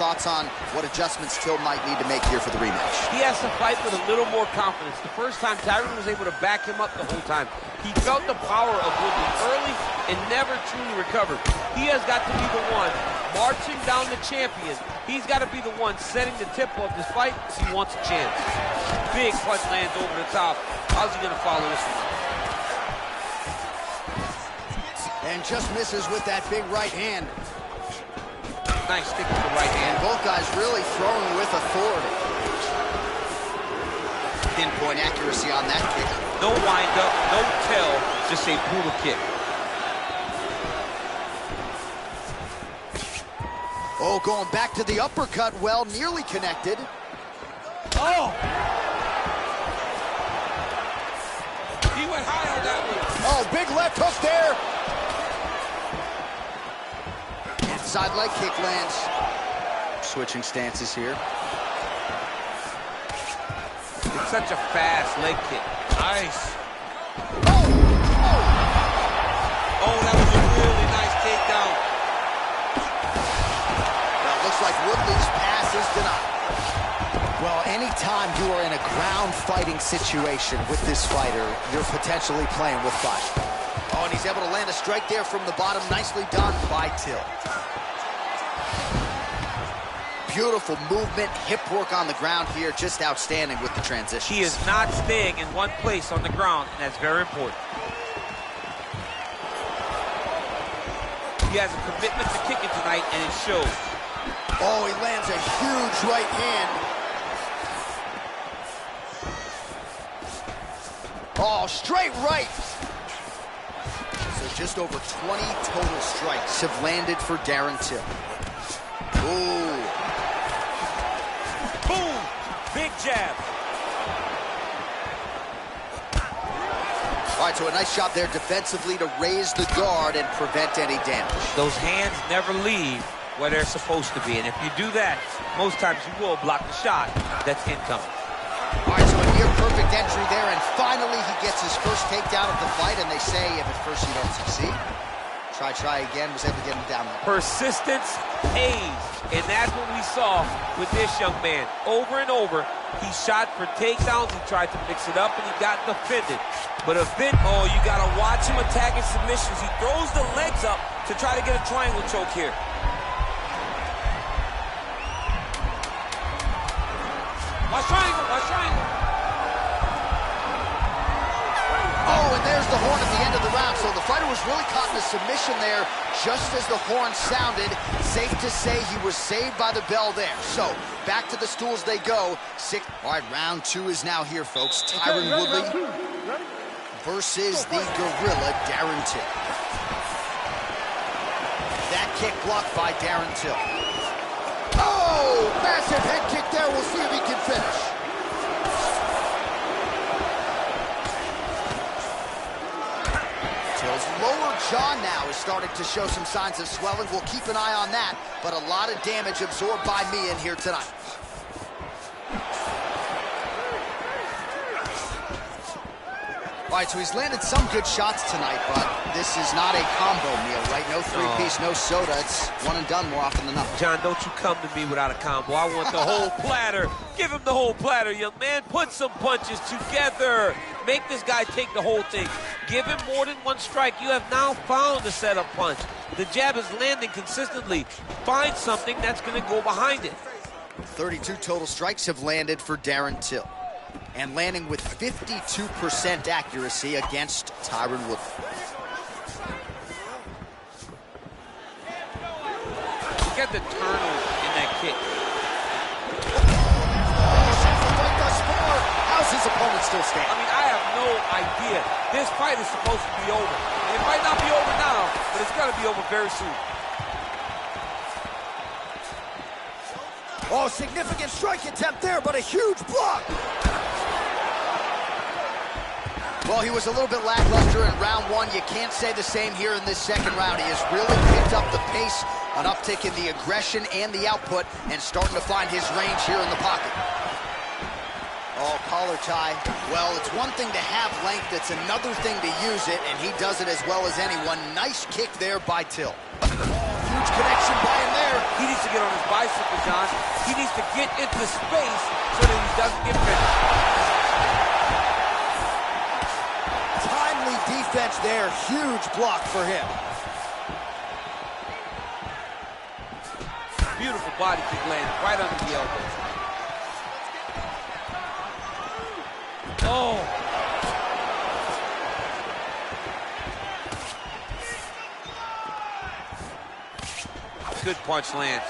thoughts on what adjustments Till might need to make here for the rematch? He has to fight with a little more confidence. The first time, Tyron was able to back him up the whole time. He felt the power of Woodley early and never truly recovered. He has got to be the one marching down the champion. He's got to be the one setting the tempo of this fight if he wants a chance. Big punch lands over the top. How's he going to follow this one? And just misses with that big right hand. Nice stick with the right hand. And both guys really throwing with authority. Pinpoint accuracy on that kick. No wind up, no tell, just a brutal kick. Oh, going back to the uppercut, well, nearly connected. Oh! He went high on that one. Oh, big left hook there. Inside leg kick lands. Switching stances here. It's such a fast leg kick. Nice. Oh! Oh, that was a really nice takedown. Now it looks like Woodley's pass is denied. Well, anytime you are in a ground fighting situation with this fighter, you're potentially playing with fire. Oh, and he's able to land a strike there from the bottom. Nicely done by Till. Beautiful movement, hip work on the ground here, just outstanding with the transition. He is not staying in one place on the ground, and that's very important. He has a commitment to kicking tonight, and it shows. Oh, he lands a huge right hand. Oh, straight right. So just over 20 total strikes have landed for Darren Till. Ooh. Boom! Big jab. All right, so a nice job there defensively to raise the guard and prevent any damage. Those hands never leave where they're supposed to be, and if you do that, most times you will block the shot that's incoming. All right, so a near-perfect entry there, and finally he gets his first takedown of the fight, and they say if at first you don't succeed, try again, was able to get him down there. Persistence pays, and that's what we saw with this young man. Over and over, he shot for takedowns, he tried to mix it up, and he got defended. But oh, you gotta watch him attacking submissions. He throws the legs up to try to get a triangle choke here. Watch triangle, watch triangle. Oh, and there's the horn at the end of the round. So the fighter was really caught in a submission there just as the horn sounded. Safe to say he was saved by the bell there. So back to the stools they go. All right, round two is now here, folks. Tyron Woodley versus the Gorilla, Darren Till. That kick blocked by Darren Till. Oh, massive head kick there. We'll see if he can finish. Till's lower jaw now is starting to show some signs of swelling. We'll keep an eye on that, but a lot of damage absorbed by me in here tonight. All right, so he's landed some good shots tonight, but this is not a combo meal, right? No three-piece, no soda. It's one and done more often than not. John, don't you come to me without a combo. I want the whole platter. Give him the whole platter, young man. Put some punches together. Make this guy take the whole thing. Give him more than one strike. You have now found the setup punch. The jab is landing consistently. Find something that's going to go behind it. 32 total strikes have landed for Darren Till, and landing with 52% accuracy against Tyron Woodley. Look at the turnover in that kick. How's his opponent still standing? I mean, I have no idea. This fight is supposed to be over. It might not be over now, but it's going to be over very soon. Oh, significant strike attempt there, but a huge block. Well, he was a little bit lackluster in round one. You can't say the same here in this second round. He has really picked up the pace, an uptick in the aggression and the output, and starting to find his range here in the pocket. Oh, collar tie. Well, it's one thing to have length, it's another thing to use it, and he does it as well as anyone. Nice kick there by Till. Huge connection by him there. He needs to get on his bicycle, John. He needs to get into space so that he doesn't get finished. Timely defense there. Huge block for him. Beautiful body kick landed right under the elbow. Oh! Good punch lands.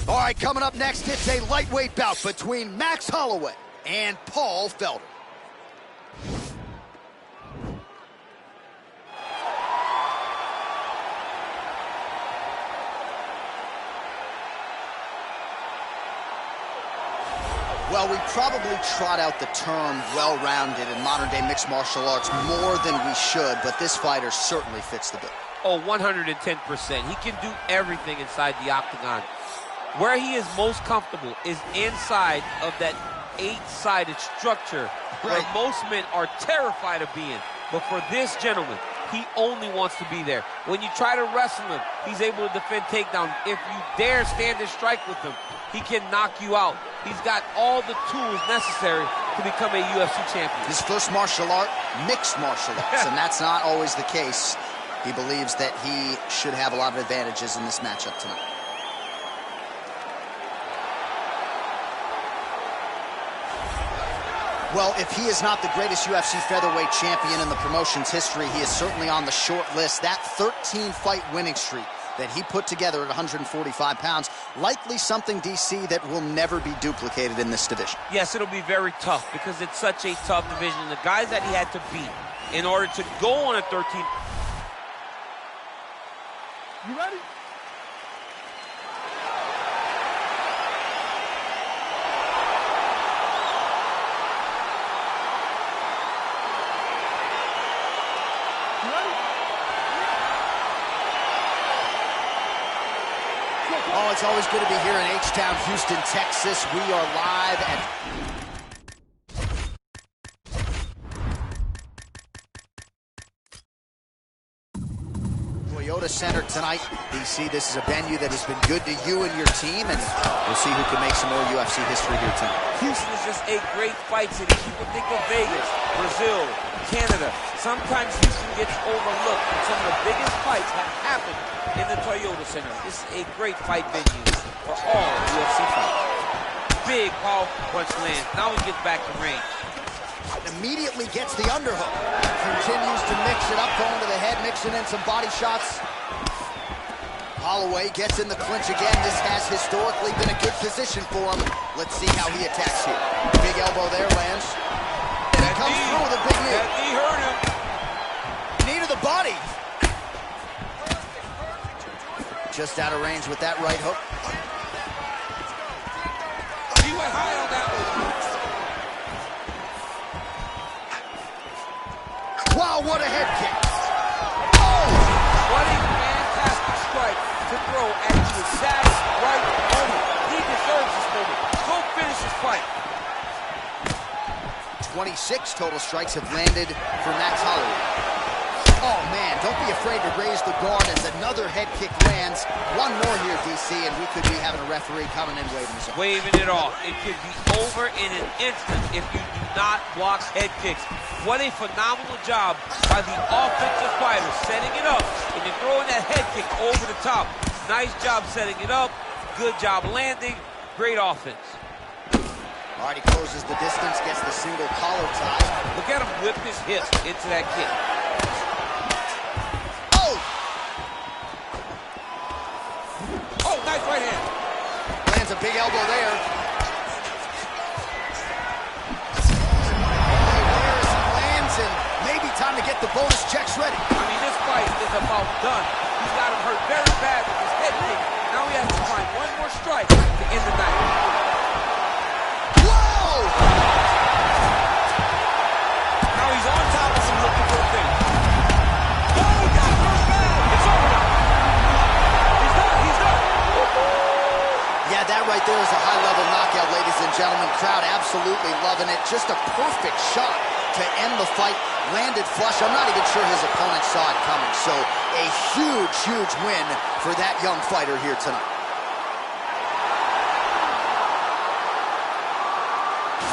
All right, coming up next, it's a lightweight bout between Max Holloway and Paul Felder. Well, we probably trot out the term well-rounded in modern-day mixed martial arts more than we should, but this fighter certainly fits the bill. Oh, 110%. He can do everything inside the octagon. Where he is most comfortable is inside of that 8-sided structure where most men are terrified of being. But for this gentleman, he only wants to be there. When you try to wrestle him, he's able to defend takedown. If you dare stand and strike with him, he can knock you out. He's got all the tools necessary to become a UFC champion. His first martial art, mixed martial arts, and that's not always the case. He believes that he should have a lot of advantages in this matchup tonight. Well, if he is not the greatest UFC featherweight champion in the promotion's history, he is certainly on the short list. That 13-fight winning streak that he put together at 145 pounds, likely something, DC, that will never be duplicated in this division. Yes, it'll be very tough because it's such a tough division. The guys that he had to beat in order to go on a 13... You ready? Oh, it's always good to be here in H-Town, Houston, Texas. We are live at Toyota Center tonight. DC, this is a venue that has been good to you and your team, and we'll see who can make some more UFC history here tonight. Houston is just a great fight city. People think of Vegas, Brazil, Canada. Sometimes Houston gets overlooked, and some of the biggest fights have happened in the Toyota Center. This is a great fight venue for all UFC fights. Big, powerful punch lands. Now he gets back to range. Immediately gets the underhook. Continues to mix it up, going to the head, mixing in some body shots. Holloway gets in the clinch again. This has historically been a good position for him. Let's see how he attacks here. Big elbow there, lands. And he comes through with a big knee. That knee hurt him. Knee to the body. Just out of range with that right hook. He went high on that one. Wow, what a head kick. Oh! What a fantastic strike to throw at the exact right moment. He deserves this moment. Go finish his fight. 26 total strikes have landed for Max Holloway. Oh, man, don't be afraid to raise the guard as another head kick lands. One more here, DC, and we could be having a referee coming in waving us off. Waving it off. It could be over in an instant if you do not block head kicks. What a phenomenal job by the offensive fighter, setting it up and then throwing that head kick over the top. Nice job setting it up. Good job landing. Great offense. All right, he closes the distance, gets the single collar tie. Look at him whip his hip into that kick. Oh, nice right hand. Lands a big elbow there. Lands, and maybe time to get the bonus checks ready. I mean, this fight is about done. He's got him hurt very bad with his head kick. Now he has to find one more strike to end the night. Whoa! Now he's on top of him looking for a finish. Oh, he got hurt bad. It's over now. He's done. He's done. Yeah, that right there is a high-level knockout, ladies and gentlemen. Crowd absolutely loving it. Just a perfect shot to end the fight. Landed flush. I'm not even sure his opponent saw it coming. So a huge, huge win for that young fighter here tonight.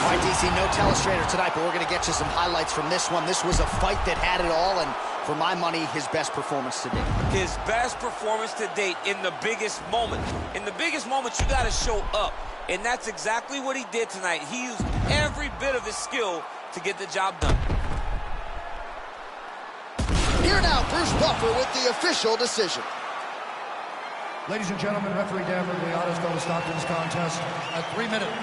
All right, DC, no telestrator tonight, but we're going to get you some highlights from this one. This was a fight that had it all, and for my money, his best performance to date. His best performance to date in the biggest moment. In the biggest moments, you got to show up. And that's exactly what he did tonight. He used every bit of his skill to get the job done. Here now, Bruce Buffer with the official decision. Ladies and gentlemen, referee Dan Rigliotta is going to stop this contest at 3 minutes.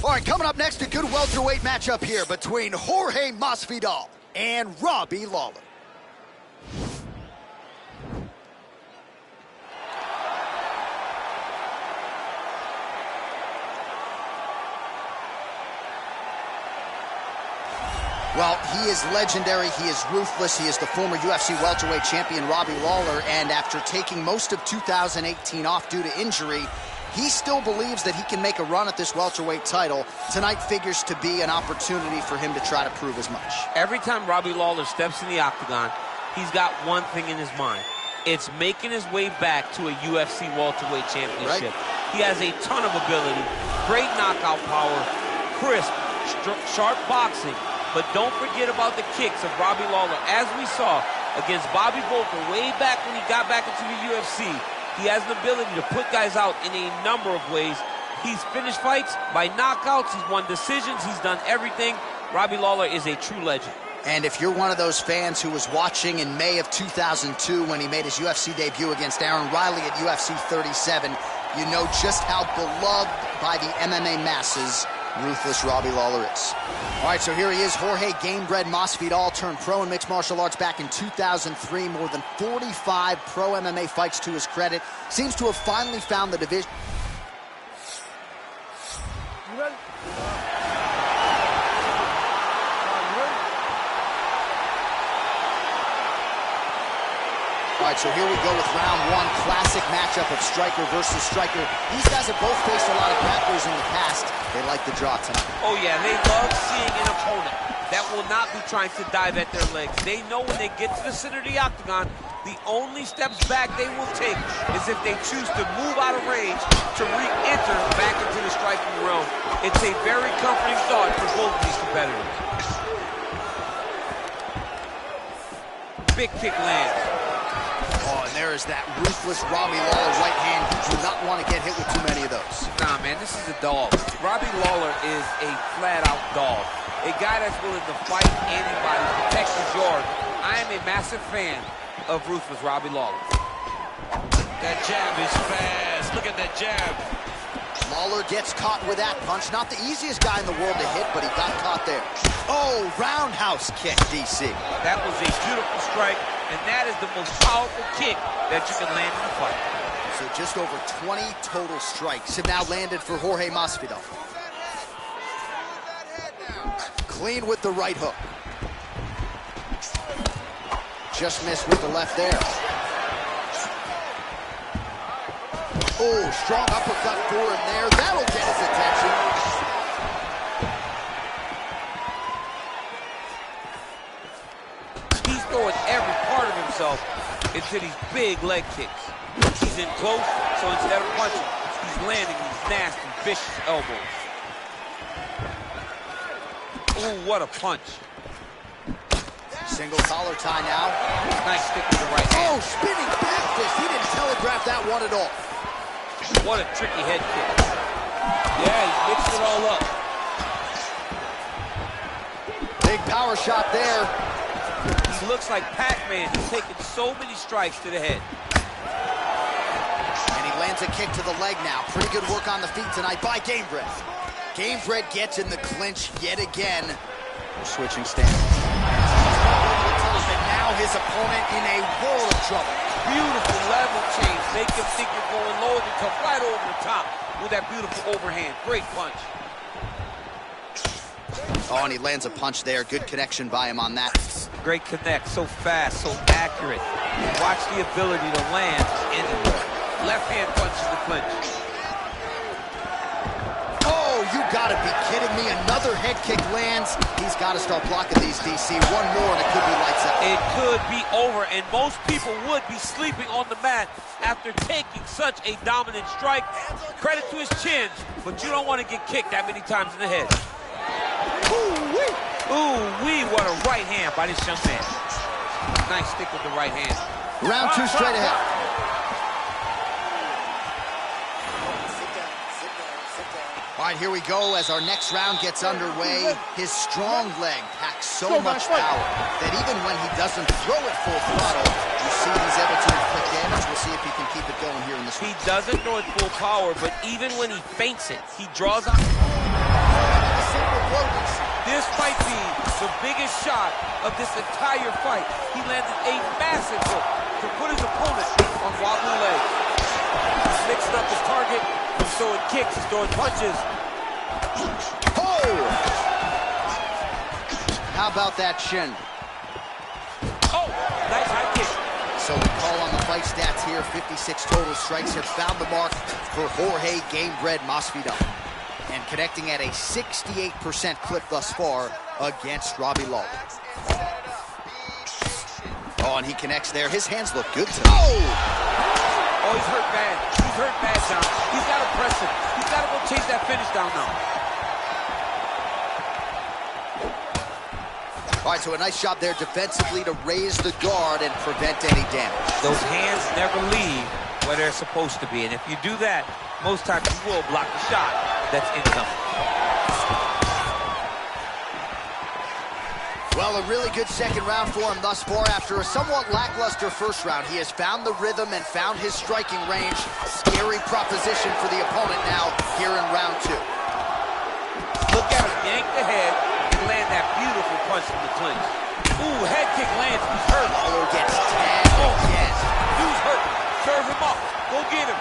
All right, coming up next, a good welterweight matchup here between Jorge Masvidal and Robbie Lawler. Well, he is legendary, he is ruthless, he is the former UFC welterweight champion Robbie Lawler, and after taking most of 2018 off due to injury, he still believes that he can make a run at this welterweight title. Tonight figures to be an opportunity for him to try to prove as much. Every time Robbie Lawler steps in the octagon, he's got one thing in his mind. It's making his way back to a UFC welterweight championship. Right. He has a ton of ability, great knockout power, crisp, sharp boxing. But don't forget about the kicks of Robbie Lawler. As we saw against Bobby Volker way back when he got back into the UFC, he has an ability to put guys out in a number of ways. He's finished fights by knockouts. He's won decisions. He's done everything. Robbie Lawler is a true legend. And if you're one of those fans who was watching in May of 2002 when he made his UFC debut against Aaron Riley at UFC 37, you know just how beloved by the MMA masses Ruthless Robbie Lawler is. All right, so here he is, Jorge Gamebred Masvidal, turned pro in mixed martial arts back in 2003. More than 45 pro MMA fights to his credit. Seems to have finally found the division. You ready? All right, so here we go with round one, classic matchup of striker versus striker. These guys have both faced a lot of grapplers in the past. They like the draw tonight. Oh yeah, they love seeing an opponent that will not be trying to dive at their legs. They know when they get to the center of the octagon, the only steps back they will take is if they choose to move out of range to re-enter back into the striking realm. It's a very comforting thought for both of these competitors. Big kick lands. Oh, and there is that ruthless Robbie Lawler right hand. You do not want to get hit with too many of those. Nah, man, this is a dog. Robbie Lawler is a flat-out dog. A guy that's willing to fight anybody, protect his yard. I am a massive fan of ruthless Robbie Lawler. That jab is fast. Look at that jab. Lawler gets caught with that punch. Not the easiest guy in the world to hit, but he got caught there. Oh, roundhouse kick, DC. That was a beautiful strike, and that is the most powerful kick that you can land in a fight. So just over 20 total strikes have now landed for Jorge Masvidal. Clean with the right hook. Just missed with the left there. Oh, strong uppercut for him there. That'll get his attention. He's throwing every part of himself into these big leg kicks. He's in close, so instead of punching, he's landing these nasty, vicious elbows. Ooh, what a punch. Single collar tie now. Nice stick with the right hand. Oh, spinning back fist. He didn't telegraph that one at all. What a tricky head kick. Yeah, he mixed it all up. Big power shot there. He looks like Pac-Man. He's taking so many strikes to the head. And he lands a kick to the leg now. Pretty good work on the feet tonight by Gamebred. Gamebred gets in the clinch yet again. Switching stance. And now his opponent in a world of trouble. Beautiful level change. Make him think you're going low, and come right over the top with that beautiful overhand. Great punch. Oh, and he lands a punch there. Good connection by him on that. Great connect. So fast, so accurate. Watch the ability to land in the left hand punches the clinch. Oh, you gotta be kidding me. Another head kick lands. He's got to start blocking these, DC. One more and it could be lights out. It could be over, and most people would be sleeping on the mat after taking such a dominant strike. Credit to his chin, but you don't want to get kicked that many times in the head. Ooh-wee. Ooh-wee, what a right hand by this young man. Nice stick with the right hand. Round two straight ahead. All right, here we go as our next round gets underway. His strong leg packs so much power that even when he doesn't throw it full throttle, you see he's able to inflict damage. We'll see if he can keep it going here in this round. He doesn't throw it full power, but even when he feints it, he draws out. This might be the biggest shot of this entire fight. He landed a massive hook to put his opponent on wobbly legs. He's mixing up his target. He's throwing kicks, he's throwing punches. Oh! How about that shin? Oh, nice high kick. So we call on the fight stats here. 56 total strikes have found the mark for Jorge Gamebred Masvidal. And connecting at a 68% clip thus far against Robbie Lawler. Oh, and he connects there. His hands look good tonight. Oh, he's hurt bad. He's hurt bad, John. He's got to press him. He's got to go chase that finish down now. All right, so a nice job there defensively to raise the guard and prevent any damage. Those hands never leave where they're supposed to be. And if you do that, most times you will block the shot that's incoming. Well, a really good second round for him thus far. After a somewhat lackluster first round, he has found the rhythm and found his striking range. Scary proposition for the opponent now here in round 2. Look at him yank the head and land that beautiful punch from the clinch. Ooh, head kick lands. He's hurt. Lawler gets tagged again. Dude's hurt. Serve him up. Go get him.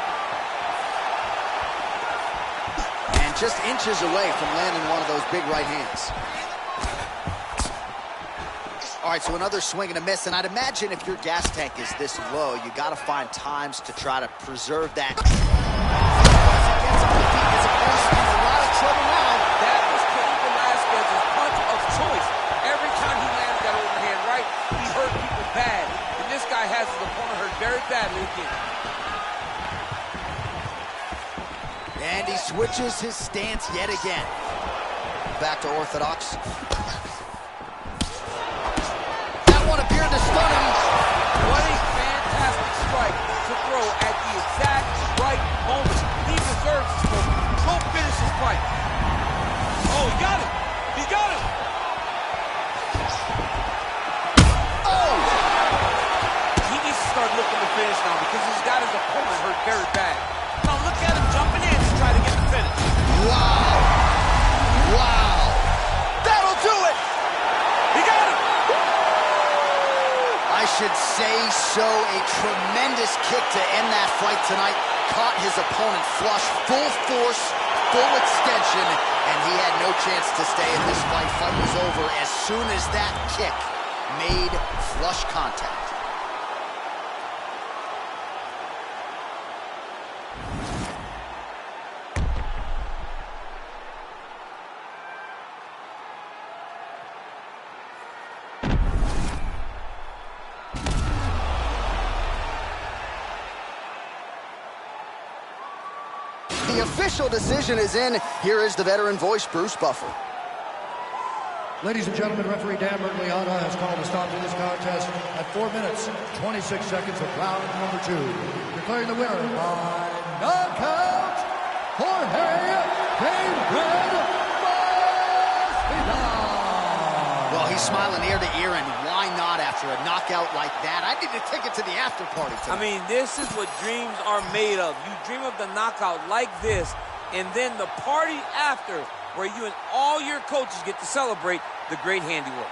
And just inches away from landing one of those big right hands. All right, so another swing and a miss, and I'd imagine if your gas tank is this low, you got to find times to try to preserve that. Gets him to beat his opponent in a lot of trouble now. That was Cain Velasquez's punch of choice. Every time he landed that overhand right, he hurt people bad. And this guy has his opponent hurt very badly again. And he switches his stance yet again. Back to orthodox. Appeared to stun him. What a fantastic strike to throw at the exact right moment. He deserves this moment. Go finish his fight. Oh, he got it. He got it. Oh! He needs to start looking to finish now because he's got his opponent hurt very bad. Now look at him jumping in to try to get the finish. Wow. Wow. That'll do it. He got it. I should say so. A tremendous kick to end that fight tonight. Caught his opponent flush, full force, full extension, and he had no chance to stay in this fight. Fight was over as soon as that kick made flush contact. The official decision is in. Here is the veteran voice, Bruce Buffer. Ladies and gentlemen, referee Dan Bergliana has called a stop to this contest at 4 minutes, 26 seconds of round number 2. Declaring the winner by knockout, Jorge Gamebred Masvidal. Well, he's smiling ear to ear, and why not after a knockout like that? I need a ticket to the after party tonight. I mean, this is what dreams are made of. You dream of the knockout like this, and then the party after, where you and all your coaches get to celebrate the great handiwork.